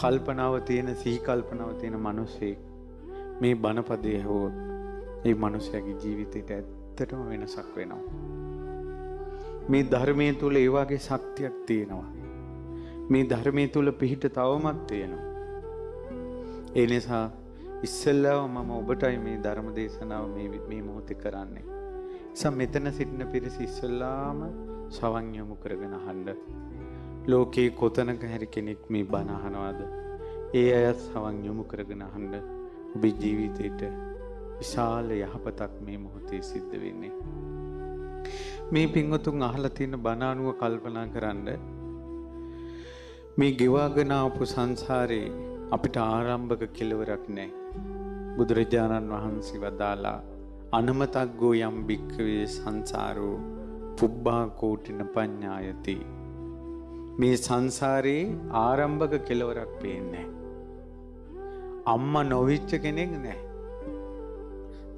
කල්පනාව තියෙන සිහි කල්පනාව තියෙන මිනිසෙක් මේ බණපදයේ හොත් ඒ මිනිසයාගේ ජීවිතයට ඇත්තටම වෙනසක් වෙනවා. මේ ධර්මයේ තුල ඒ වගේ ශක්තියක් තියෙනවා. මේ ධර්මයේ තුල පිහිට තවමත් තියෙනවා. ඒ නිසා ඉස්සෙල්ලාම මම ඔබටයි මේ ධර්ම දේශනාව මේ මොහොතේ කරන්නේ. මෙතන සිටින පිරිස ඉස්සෙල්ලාම සවන් යොමු කරගෙන අහන්න. ලෝකේ කොතනක හරි කෙනෙක් මේ බණ අහනවාද? ඒ අය සවන් යොමු කරගෙන අහන්න. ඔබේ ජීවිතේට විශාල යහපතක් මේ මොහොතේ සිද්ධ වෙන්නේ. මේ පින්වතුන් අහලා තියෙන බණ අනුව කල්පනා කරන්න. මේ ගෙවාගෙන ආපු සංසාරේ අපිට ආරම්භක කෙලවරක් නැහැ. බුදුරජාණන් වහන්සේ වදාලා අනමතග්ගෝ යම් භික්ඛවේ සංසාරෝ පුබ්බා කෝටින පඤ්ඤායති. මේ සංසාරේ ආරම්භක කෙලවරක් පේන්නේ. අම්මා නොවිච්ච කෙනෙක් නැහැ.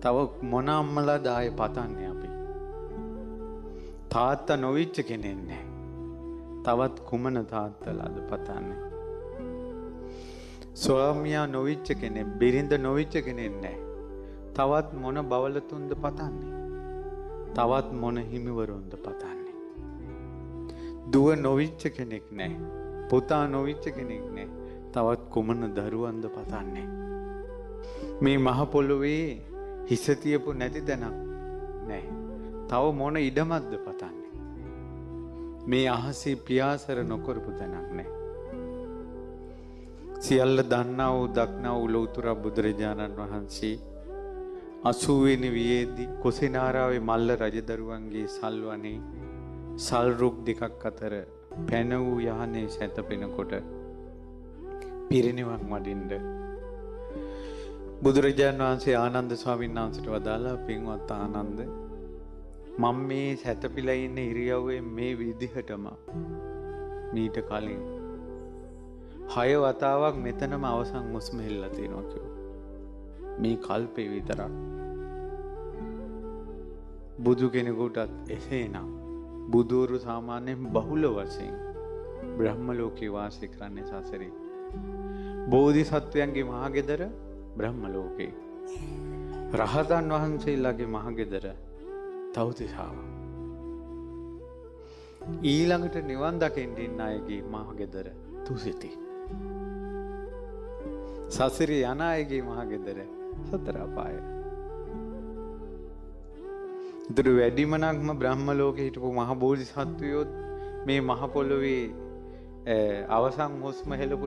තව මොන අම්මලාද ආයේ පතන්නේ අපි? තාත්තා නොවිච්ච කෙනෙක් නැහැ. තවත් කුමන තාත්තලාද පතන්නේ? ස්වාමියා නොවිච්ච කෙනෙක්, බිරිඳ නොවිච්ච කෙනෙක් නැහැ. තවත් මොන බවලතුන්ද පතන්නේ? තවත් මොන හිමිවරුන්ද පතන්නේ? දුව නොවිච්ච කෙනෙක් නැහැ. පුතා නොවිච්ච කෙනෙක් නැහැ. තවත් කුමන දරුවන්ද පතන්නේ? මේ මහ පොළොවේ හිස තියපු නැති තැනක් නැහැ. තව මොන ඉඩමක්ද පතන්නේ? මේ අහසේ පියාසර නොකරපු තැනක් නැහැ. සියල්ල දන්නා වූ දක්නා වූ ලෞතර බුදුරජාණන් වහන්සේ 80 වෙනි වියේදී කොසිනාරාවේ මල්ල රජදරුවන්ගේ සල්වනේ සල් රුක් දෙකක් අතර පැන වූ යහනේ සැතපෙනකොට පිරිනිවන් වඩින්න බුදුරජාණන් වහන්සේ ආනන්ද ස්වාමීන් වහන්සේට වදාලා, පින්වත් ආනන්ද, මම මේ සැතපීලා ඉන්න ඉරියව්වේ මේ විදිහටම මීට කලින් 6 වතාවක් මෙතනම අවසන් හුස්ම හෙල්ලලා තියෙනවා කිව්වා. මේ කල්පේ විතරක්. බුදු කෙනෙකුටත් එසේනම් බුදුරු සාමාන්‍යයෙන් බහුල වශයෙන් බ්‍රහ්ම ලෝකේ වාසය කරන්නේ සසරේ. බෝධිසත්වයන්ගේ මහගෙදර බ්‍රහ්ම ලෝකේ. රහතන් වහන්සේලාගේ මහගෙදර තව්තිසාව. ඊළඟට නිවන් දකින්න ඉන්න අයගේ මහගෙදර තුසිතේ. සසරේ යන අයගේ මහගෙදර සතර අපාය. ඉතින් වැඩිමනක්ම බ්‍රහ්ම ලෝකේ හිටපු මහ බෝධිසත්වයෝ මේ මහ පොළොවේ අවසන් හුස්ම හෙලපු